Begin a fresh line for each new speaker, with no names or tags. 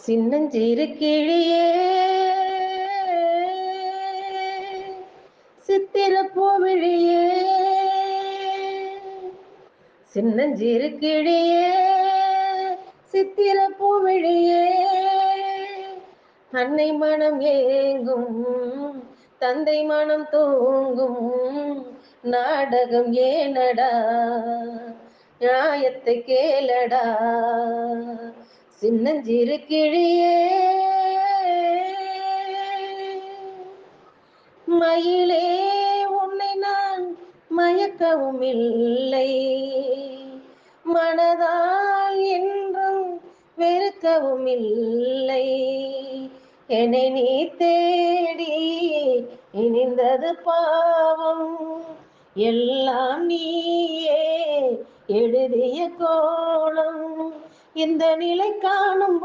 சின்னஞ்சிறு கிளியே சித்திரப் பூவிழியே சின்னஞ்சிறு கிளியே சித்திரப் பூவிழியே அன்னை மனம் ஏங்கும் தந்தை மனம் தூங்கும் நாடகம் ஏனடா நியாயத்தை கேளடா சின்னஞ்சிறு கிளியே மயிலே உன்னை நான் மயக்கவும் இல்லை மனதால் என்றும் வெறுக்கவும் இல்லை என்னை நீ தேடி இணைந்தது பாவம் எல்லாம் நீயே எழுதிய கோலம் இந்த நிலை காணும்